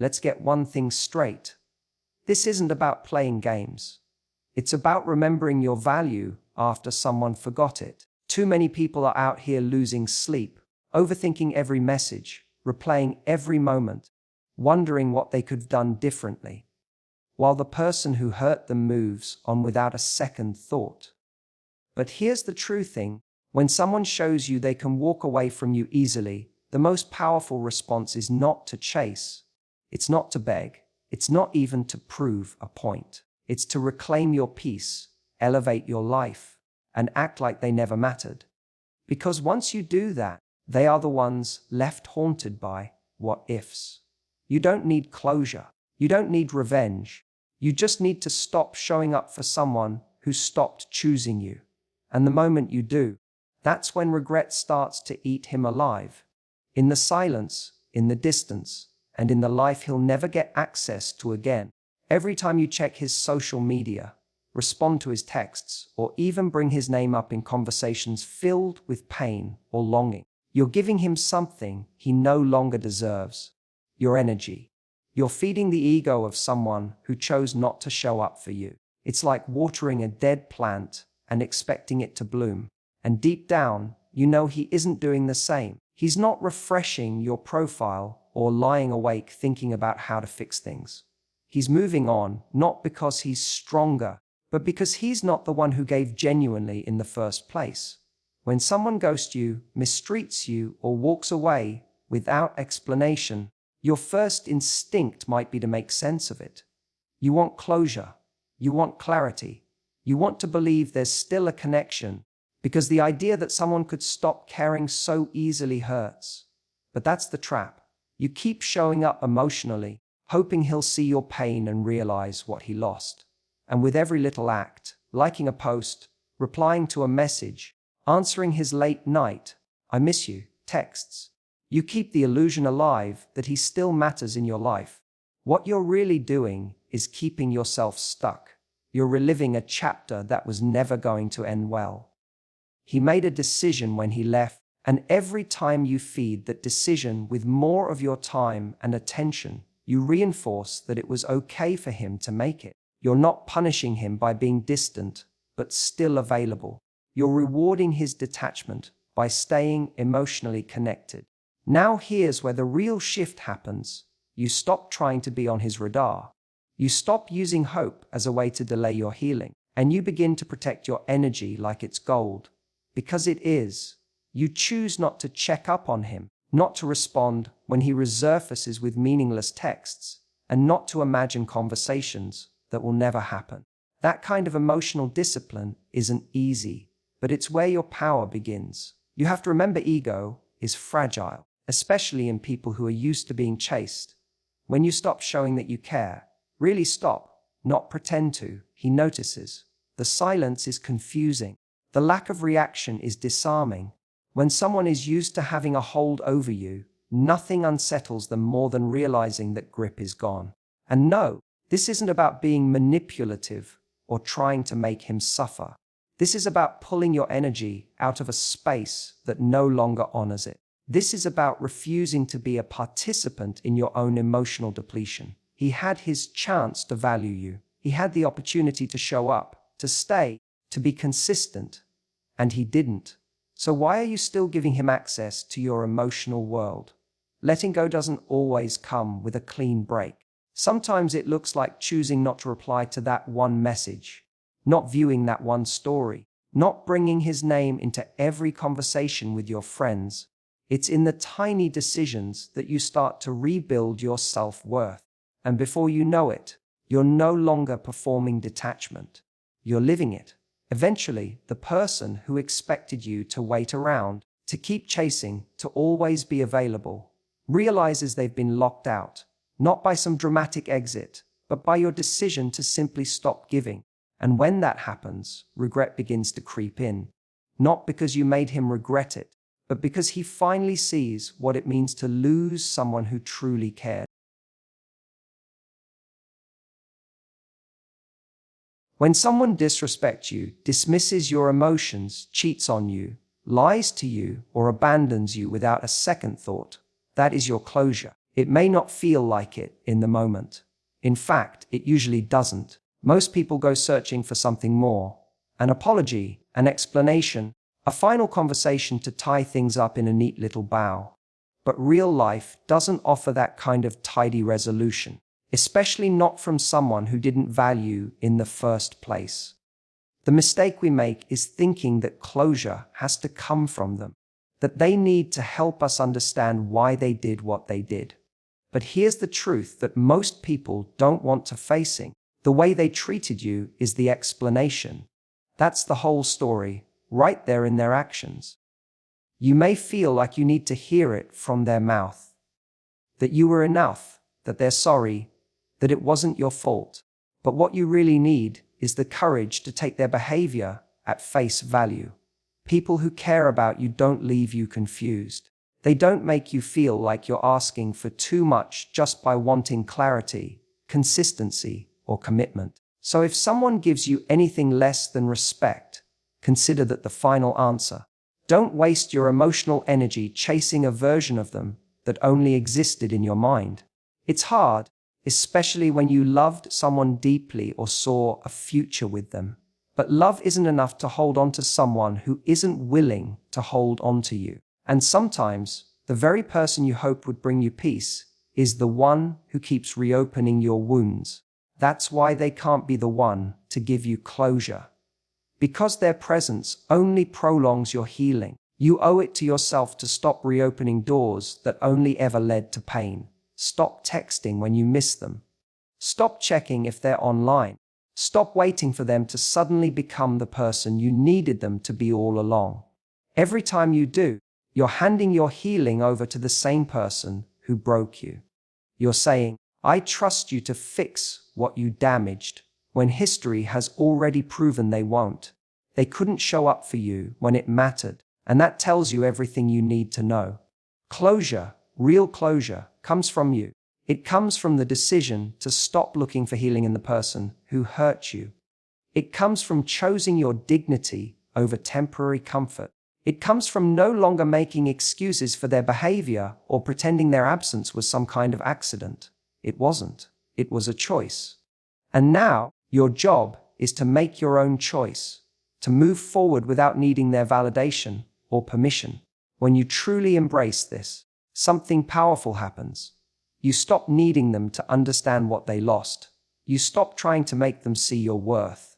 let's get one thing straight. This isn't about playing games. It's about remembering your value after someone forgot it. Too many people are out here losing sleep, overthinking every message, replaying every moment, wondering what they could have done differently, while the person who hurt them moves on without a second thought. But here's the true thing. When someone shows you they can walk away from you easily, the most powerful response is not to chase. It's not to beg. It's not even to prove a point. It's to reclaim your peace, elevate your life, and act like they never mattered. Because once you do that, they are the ones left haunted by what ifs. You don't need closure. You don't need revenge. You just need to stop showing up for someone who stopped choosing you. And the moment you do, that's when regret starts to eat him alive. In the silence, in the distance, and in the life he'll never get access to again. Every time you check his social media, respond to his texts, or even bring his name up in conversations filled with pain or longing, you're giving him something he no longer deserves. Your energy. You're feeding the ego of someone who chose not to show up for you. It's like watering a dead plant and expecting it to bloom. And deep down, you know he isn't doing the same. He's not refreshing your profile or lying awake thinking about how to fix things. He's moving on, not because he's stronger, but because he's not the one who gave genuinely in the first place. When someone ghosts you, mistreats you, or walks away without explanation, your first instinct might be to make sense of it. You want closure. You want clarity. You want to believe there's still a connection, because the idea that someone could stop caring so easily hurts. But that's the trap. You keep showing up emotionally, hoping he'll see your pain and realize what he lost. And with every little act, liking a post, replying to a message, answering his late night, "I miss you," texts, you keep the illusion alive that he still matters in your life. What you're really doing is keeping yourself stuck. You're reliving a chapter that was never going to end well. He made a decision when he left, and every time you feed that decision with more of your time and attention, you reinforce that it was okay for him to make it. You're not punishing him by being distant, but still available. You're rewarding his detachment by staying emotionally connected. Now here's where the real shift happens. You stop trying to be on his radar. You stop using hope as a way to delay your healing, and you begin to protect your energy like it's gold. Because it is. You choose not to check up on him, not to respond when he resurfaces with meaningless texts, and not to imagine conversations that will never happen. That kind of emotional discipline isn't easy, but it's where your power begins. You have to remember ego is fragile, especially in people who are used to being chased. When you stop showing that you care, really stop, not pretend to, he notices. The silence is confusing. The lack of reaction is disarming. When someone is used to having a hold over you, nothing unsettles them more than realizing that grip is gone. And no, this isn't about being manipulative or trying to make him suffer. This is about pulling your energy out of a space that no longer honors it. This is about refusing to be a participant in your own emotional depletion. He had his chance to value you. He had the opportunity to show up, to stay, to be consistent, and he didn't. So why are you still giving him access to your emotional world? Letting go doesn't always come with a clean break. Sometimes it looks like choosing not to reply to that one message, not viewing that one story, not bringing his name into every conversation with your friends. It's in the tiny decisions that you start to rebuild your self-worth. And before you know it, you're no longer performing detachment. You're living it. Eventually, the person who expected you to wait around, to keep chasing, to always be available, realizes they've been locked out, not by some dramatic exit, but by your decision to simply stop giving. And when that happens, regret begins to creep in. Not because you made him regret it, but because he finally sees what it means to lose someone who truly cared. When someone disrespects you, dismisses your emotions, cheats on you, lies to you, or abandons you without a second thought, that is your closure. It may not feel like it in the moment. In fact, it usually doesn't. Most people go searching for something more. An apology, an explanation, a final conversation to tie things up in a neat little bow. But real life doesn't offer that kind of tidy resolution, especially not from someone who didn't value in the first place. The mistake we make is thinking that closure has to come from them, that they need to help us understand why they did what they did. But here's the truth that most people don't want to facing. The way they treated you is the explanation. That's the whole story, right there in their actions. You may feel like you need to hear it from their mouth. That you were enough, that they're sorry, that it wasn't your fault. But what you really need is the courage to take their behavior at face value. People who care about you don't leave you confused. They don't make you feel like you're asking for too much just by wanting clarity, consistency, or commitment. So if someone gives you anything less than respect, consider that the final answer. Don't waste your emotional energy chasing a version of them that only existed in your mind. It's hard, especially when you loved someone deeply or saw a future with them. But love isn't enough to hold on to someone who isn't willing to hold on to you. And sometimes, the very person you hope would bring you peace is the one who keeps reopening your wounds. That's why they can't be the one to give you closure. Because their presence only prolongs your healing. You owe it to yourself to stop reopening doors that only ever led to pain. Stop texting when you miss them. Stop checking if they're online. Stop waiting for them to suddenly become the person you needed them to be all along. Every time you do, you're handing your healing over to the same person who broke you. You're saying, I trust you to fix what you damaged, when history has already proven they won't. They couldn't show up for you when it mattered, and that tells you everything you need to know. Closure, real closure, comes from you. It comes from the decision to stop looking for healing in the person who hurt you. It comes from choosing your dignity over temporary comfort. It comes from no longer making excuses for their behavior or pretending their absence was some kind of accident. It wasn't. It was a choice. And now, your job is to make your own choice, to move forward without needing their validation or permission. When you truly embrace this, something powerful happens. You stop needing them to understand what they lost. You stop trying to make them see your worth.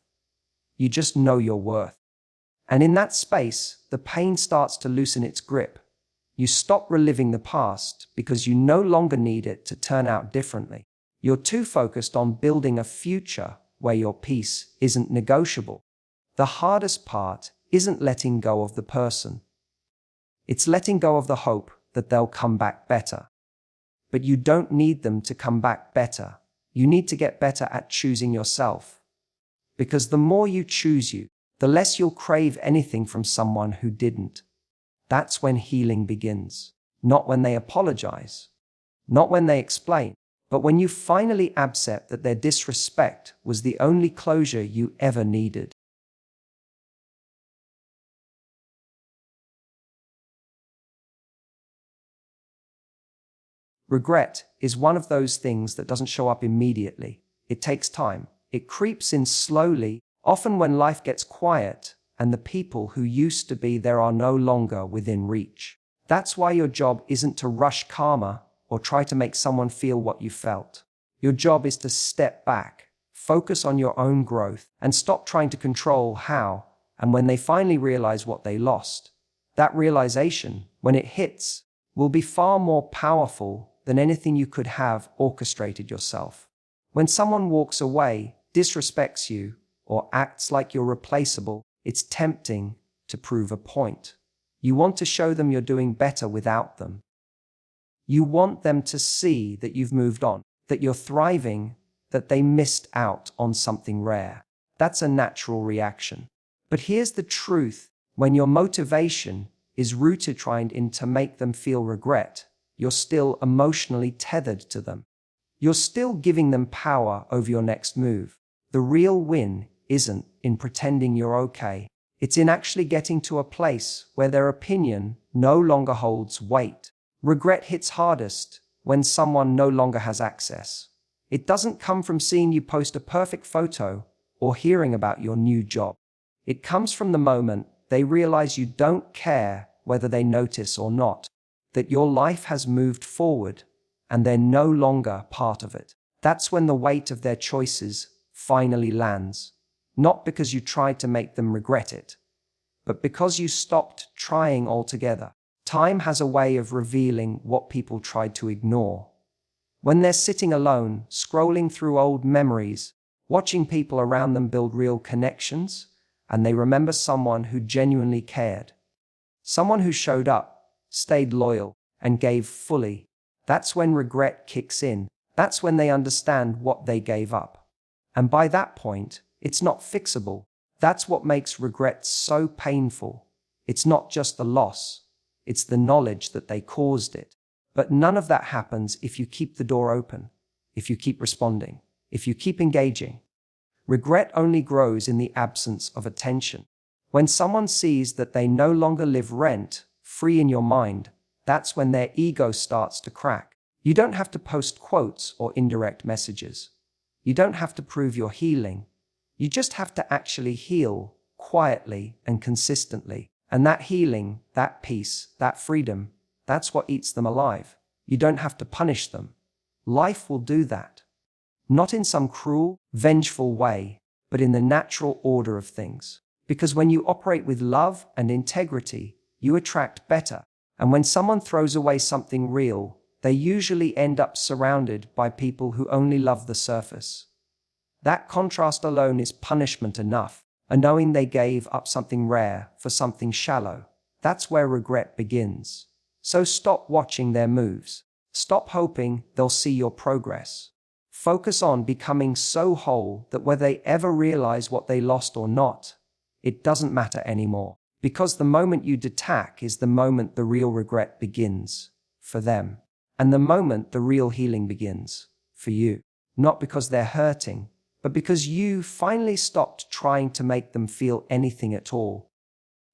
You just know your worth. And in that space, the pain starts to loosen its grip. You stop reliving the past because you no longer need it to turn out differently. You're too focused on building a future where your peace isn't negotiable. The hardest part isn't letting go of the person. It's letting go of the hope that they'll come back better. But you don't need them to come back better. You need to get better at choosing yourself. Because the more you choose you, the less you'll crave anything from someone who didn't. That's when healing begins. Not when they apologize. Not when they explain. But when you finally accept that their disrespect was the only closure you ever needed. Regret is one of those things that doesn't show up immediately. It takes time. It creeps in slowly, often when life gets quiet and the people who used to be there are no longer within reach. That's why your job isn't to rush karma or try to make someone feel what you felt. Your job is to step back, focus on your own growth, and stop trying to control how and when they finally realize what they lost. That realization, when it hits, will be far more powerful than anything you could have orchestrated yourself. When someone walks away, disrespects you, or acts like you're replaceable, it's tempting to prove a point. You want to show them you're doing better without them. You want them to see that you've moved on, that you're thriving, that they missed out on something rare. That's a natural reaction. But here's the truth. When your motivation is rooted trying to make them feel regret, you're still emotionally tethered to them. You're still giving them power over your next move. The real win isn't in pretending you're okay. It's in actually getting to a place where their opinion no longer holds weight. Regret hits hardest when someone no longer has access. It doesn't come from seeing you post a perfect photo or hearing about your new job. It comes from the moment they realize you don't care whether they notice or not, that your life has moved forward and they're no longer part of it. That's when the weight of their choices finally lands, not because you tried to make them regret it, but because you stopped trying altogether. Time has a way of revealing what people tried to ignore. When they're sitting alone, scrolling through old memories, watching people around them build real connections, and they remember someone who genuinely cared. Someone who showed up, stayed loyal, and gave fully. That's when regret kicks in. That's when they understand what they gave up. And by that point, it's not fixable. That's what makes regret so painful. It's not just the loss, it's the knowledge that they caused it. But none of that happens if you keep the door open, if you keep responding, if you keep engaging. Regret only grows in the absence of attention. When someone sees that they no longer live rent-free in your mind, that's when their ego starts to crack. You don't have to post quotes or indirect messages. You don't have to prove you're healing. You just have to actually heal quietly and consistently. And that healing, that peace, that freedom, that's what eats them alive. You don't have to punish them. Life will do that. Not in some cruel, vengeful way, but in the natural order of things. Because when you operate with love and integrity, you attract better. And when someone throws away something real, they usually end up surrounded by people who only love the surface. That contrast alone is punishment enough, and knowing they gave up something rare for something shallow. That's where regret begins. So stop watching their moves. Stop hoping they'll see your progress. Focus on becoming so whole that whether they ever realize what they lost or not, it doesn't matter anymore. Because the moment you detach is the moment the real regret begins for them. And the moment the real healing begins for you. Not because they're hurting, but because you finally stopped trying to make them feel anything at all.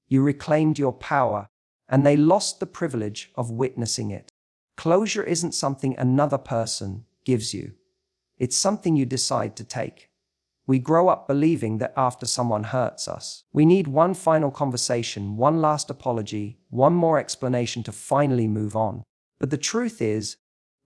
You reclaimed your power, and they lost the privilege of witnessing it. Closure isn't something another person gives you. It's something you decide to take. We grow up believing that after someone hurts us, we need one final conversation, one last apology, one more explanation to finally move on. But the truth is,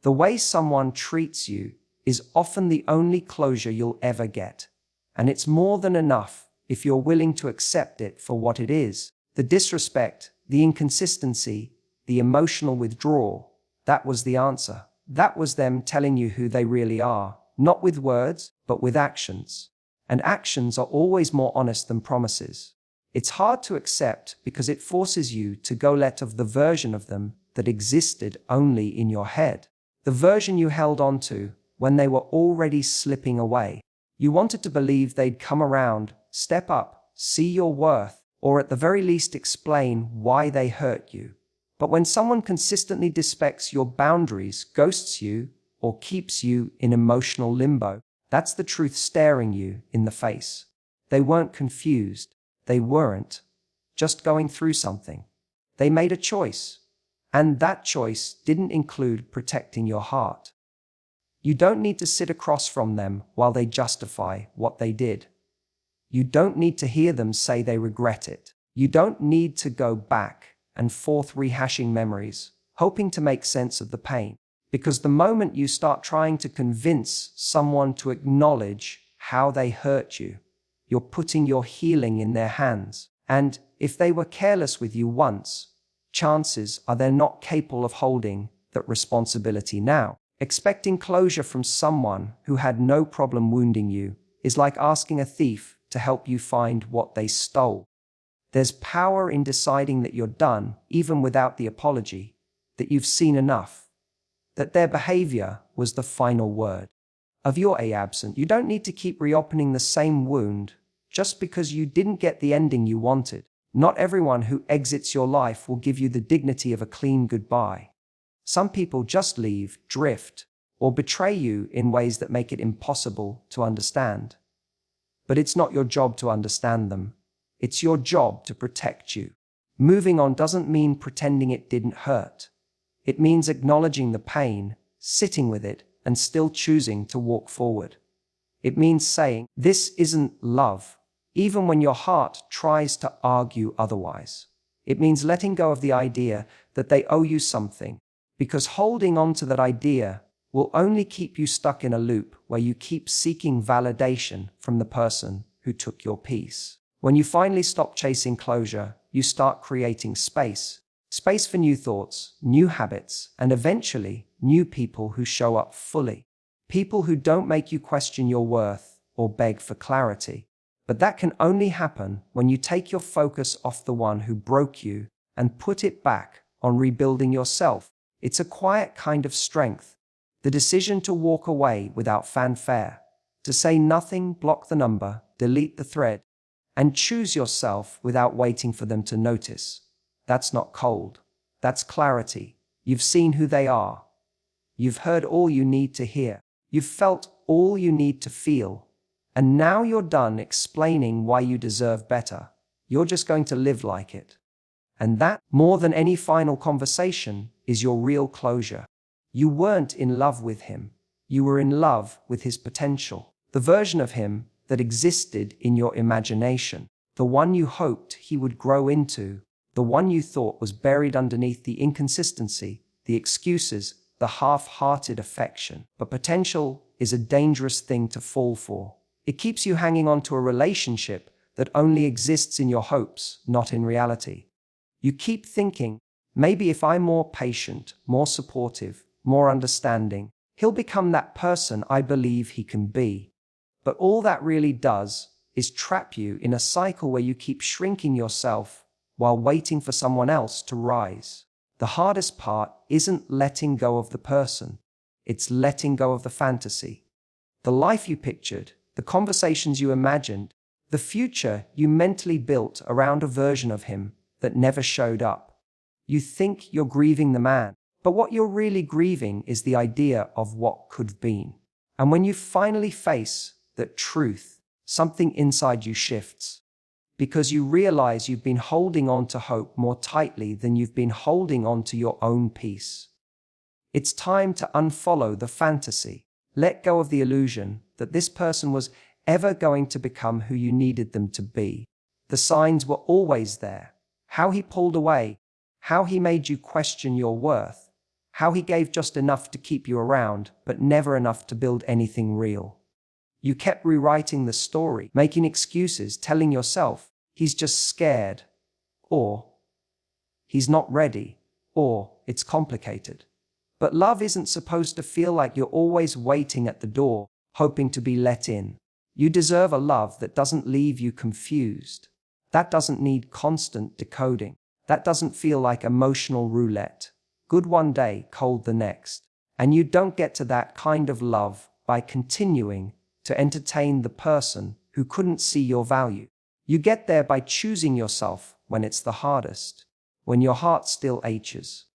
the way someone treats you is often the only closure you'll ever get. And it's more than enough if you're willing to accept it for what it is. The disrespect, the inconsistency, the emotional withdrawal, that was the answer. That was them telling you who they really are, not with words, but with actions. And actions are always more honest than promises. It's hard to accept because it forces you to go let of the version of them that existed only in your head. The version you held on to when they were already slipping away. You wanted to believe they'd come around, step up, see your worth, or at the very least explain why they hurt you. But when someone consistently disrespects your boundaries, ghosts you, or keeps you in emotional limbo, that's the truth staring you in the face. They weren't confused. They weren't just going through something. They made a choice. And that choice didn't include protecting your heart. You don't need to sit across from them while they justify what they did. You don't need to hear them say they regret it. You don't need to go back and forth rehashing memories, hoping to make sense of the pain. Because the moment you start trying to convince someone to acknowledge how they hurt you, you're putting your healing in their hands. And if they were careless with you once, chances are they're not capable of holding that responsibility now. Expecting closure from someone who had no problem wounding you is like asking a thief to help you find what they stole. There's power in deciding that you're done, even without the apology, that you've seen enough, that their behavior was the final word. Of your absent, you don't need to keep reopening the same wound just because you didn't get the ending you wanted. Not everyone who exits your life will give you the dignity of a clean goodbye. Some people just leave, drift, or betray you in ways that make it impossible to understand. But it's not your job to understand them. It's your job to protect you. Moving on doesn't mean pretending it didn't hurt. It means acknowledging the pain, sitting with it, and still choosing to walk forward. It means saying, "This isn't love," even when your heart tries to argue otherwise. It means letting go of the idea that they owe you something, because holding on to that idea will only keep you stuck in a loop where you keep seeking validation from the person who took your peace. When you finally stop chasing closure, you start creating space. Space for new thoughts, new habits, and eventually new people who show up fully. People who don't make you question your worth or beg for clarity. But that can only happen when you take your focus off the one who broke you and put it back on rebuilding yourself. It's a quiet kind of strength. The decision to walk away without fanfare, to say nothing, block the number, delete the thread, and choose yourself without waiting for them to notice. That's not cold. That's clarity. You've seen who they are. You've heard all you need to hear. You've felt all you need to feel. And now you're done explaining why you deserve better. You're just going to live like it. And that, more than any final conversation, is your real closure. You weren't in love with him. You were in love with his potential. The version of him that existed in your imagination. The one you hoped he would grow into. The one you thought was buried underneath the inconsistency, the excuses, the half-hearted affection. But potential is a dangerous thing to fall for. It keeps you hanging on to a relationship that only exists in your hopes, not in reality. You keep thinking, maybe if I'm more patient, more supportive, more understanding, he'll become that person I believe he can be. But all that really does is trap you in a cycle where you keep shrinking yourself while waiting for someone else to rise. The hardest part isn't letting go of the person. It's letting go of the fantasy. The life you pictured, the conversations you imagined, the future you mentally built around a version of him that never showed up. You think you're grieving the man, but what you're really grieving is the idea of what could have been. And when you finally face that truth, something inside you shifts. Because you realize you've been holding on to hope more tightly than you've been holding on to your own peace. It's time to unfollow the fantasy. Let go of the illusion that this person was ever going to become who you needed them to be. The signs were always there. How he pulled away, how he made you question your worth, how he gave just enough to keep you around, but never enough to build anything real. You kept rewriting the story, making excuses, telling yourself, he's just scared, or he's not ready, or it's complicated. But love isn't supposed to feel like you're always waiting at the door, hoping to be let in. You deserve a love that doesn't leave you confused. That doesn't need constant decoding. That doesn't feel like emotional roulette. Good one day, cold the next. And you don't get to that kind of love by continuing to entertain the person who couldn't see your value. You get there by choosing yourself when it's the hardest, when your heart still aches,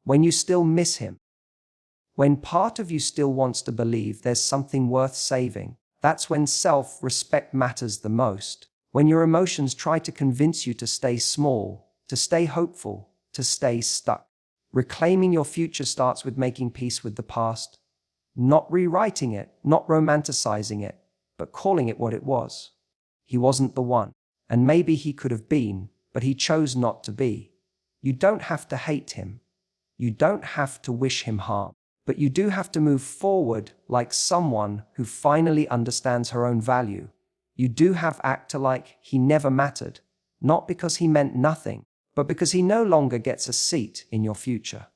when you still miss him. When part of you still wants to believe there's something worth saving, that's when self-respect matters the most. When your emotions try to convince you to stay small, to stay hopeful, to stay stuck. Reclaiming your future starts with making peace with the past. Not rewriting it, not romanticizing it, but calling it what it was. He wasn't the one. And maybe he could have been, but he chose not to be. You don't have to hate him. You don't have to wish him harm. But you do have to move forward like someone who finally understands her own value. You do have to act like he never mattered, not because he meant nothing, but because he no longer gets a seat in your future.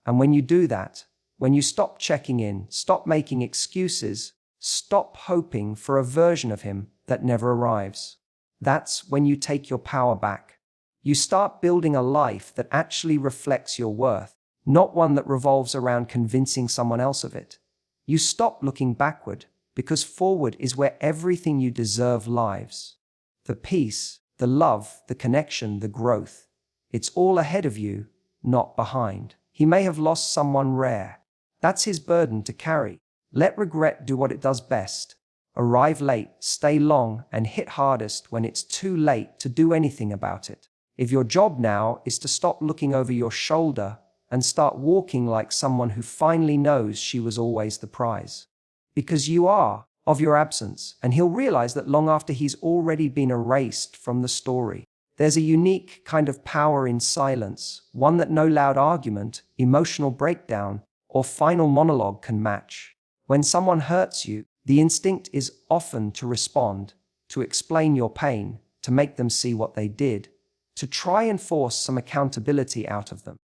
And when you do that, when you stop checking in, stop making excuses, stop hoping for a version of him that never arrives, that's when you take your power back. You start building a life that actually reflects your worth. Not one that revolves around convincing someone else of it. You stop looking backward, because forward is where everything you deserve lives. The peace, the love, the connection, the growth. It's all ahead of you, not behind. He may have lost someone rare. That's his burden to carry. Let regret do what it does best. Arrive late, stay long, and hit hardest when it's too late to do anything about it. If your job now is to stop looking over your shoulder and start walking like someone who finally knows she was always the prize. Because you are, of your absence, and he'll realize that long after he's already been erased from the story. There's a unique kind of power in silence, one that no loud argument, emotional breakdown, or final monologue can match. When someone hurts you, the instinct is often to respond, to explain your pain, to make them see what they did, to try and force some accountability out of them.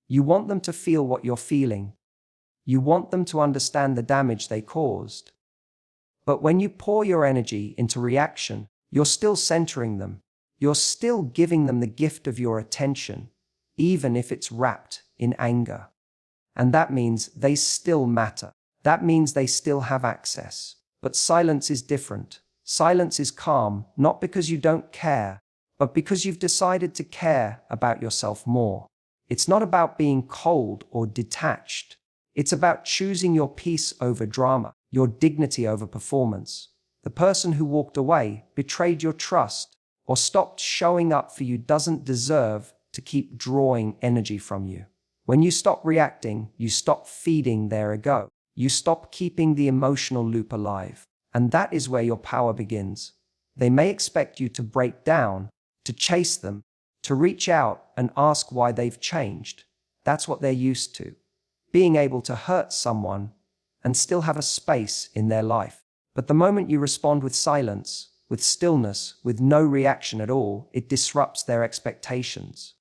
You want them to feel what you're feeling. You want them to understand the damage they caused. But when you pour your energy into reaction, you're still centering them. You're still giving them the gift of your attention, even if it's wrapped in anger. And that means they still matter. That means they still have access. But silence is different. Silence is calm, not because you don't care, but because you've decided to care about yourself more. It's not about being cold or detached. It's about choosing your peace over drama, your dignity over performance. The person who walked away, betrayed your trust, or stopped showing up for you doesn't deserve to keep drawing energy from you. When you stop reacting, you stop feeding their ego. You stop keeping the emotional loop alive. And that is where your power begins. They may expect you to break down, to chase them, to reach out and ask why they've changed. That's what they're used to. Being able to hurt someone and still have a space in their life. But the moment you respond with silence, with stillness, with no reaction at all, it disrupts their expectations.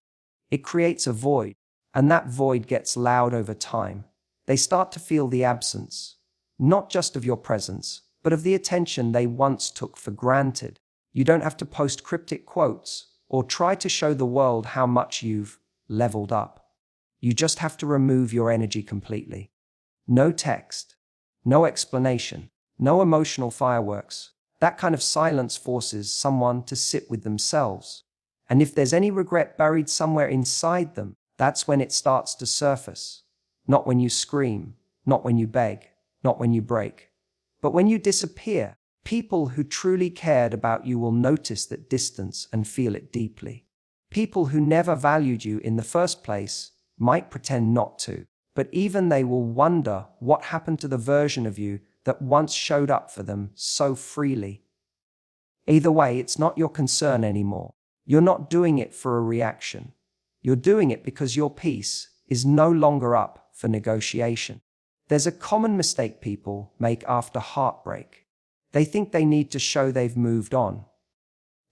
It creates a void, and that void gets loud over time. They start to feel the absence, not just of your presence, but of the attention they once took for granted. You don't have to post cryptic quotes or try to show the world how much you've leveled up. You just have to remove your energy completely. No text, no explanation, no emotional fireworks. That kind of silence forces someone to sit with themselves. And if there's any regret buried somewhere inside them, that's when it starts to surface. Not when you scream, not when you beg, not when you break, but when you disappear. People who truly cared about you will notice that distance and feel it deeply. People who never valued you in the first place might pretend not to, but even they will wonder what happened to the version of you that once showed up for them so freely. Either way, it's not your concern anymore. You're not doing it for a reaction. You're doing it because your peace is no longer up for negotiation. There's a common mistake people make after heartbreak. They think they need to show they've moved on.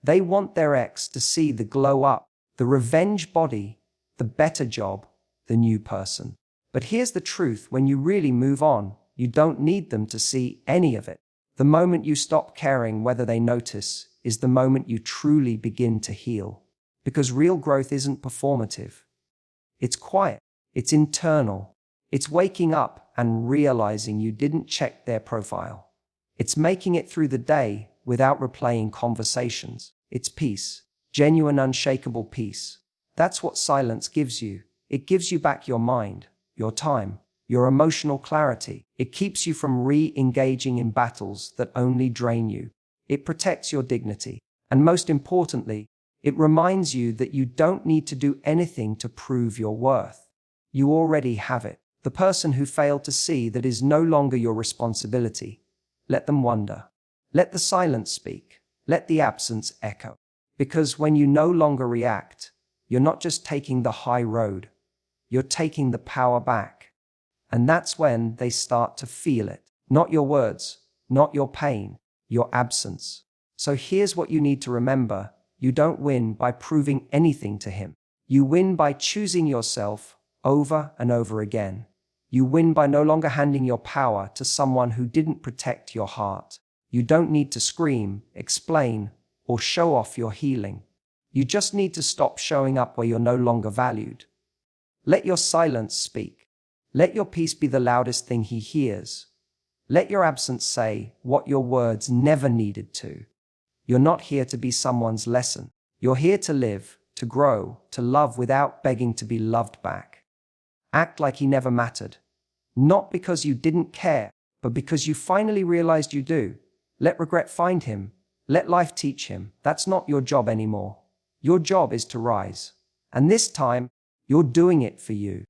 They want their ex to see the glow up, the revenge body, the better job, the new person. But here's the truth: when you really move on, you don't need them to see any of it. The moment you stop caring whether they notice is the moment you truly begin to heal. Because real growth isn't performative. It's quiet. It's internal. It's waking up and realizing you didn't check their profile. It's making it through the day without replaying conversations. It's peace. Genuine, unshakable peace. That's what silence gives you. It gives you back your mind, your time, your emotional clarity. It keeps you from re-engaging in battles that only drain you. It protects your dignity. And most importantly, it reminds you that you don't need to do anything to prove your worth. You already have it. The person who failed to see that is no longer your responsibility. Let them wonder. Let the silence speak. Let the absence echo. Because when you no longer react, you're not just taking the high road, you're taking the power back. And that's when they start to feel it. Not your words, not your pain, your absence. So here's what you need to remember. You don't win by proving anything to him. You win by choosing yourself over and over again. You win by no longer handing your power to someone who didn't protect your heart. You don't need to scream, explain, or show off your healing. You just need to stop showing up where you're no longer valued. Let your silence speak. Let your peace be the loudest thing he hears. Let your absence say what your words never needed to. You're not here to be someone's lesson. You're here to live, to grow, to love without begging to be loved back. Act like he never mattered. Not because you didn't care, but because you finally realized you do. Let regret find him. Let life teach him. That's not your job anymore. Your job is to rise. And this time, you're doing it for you.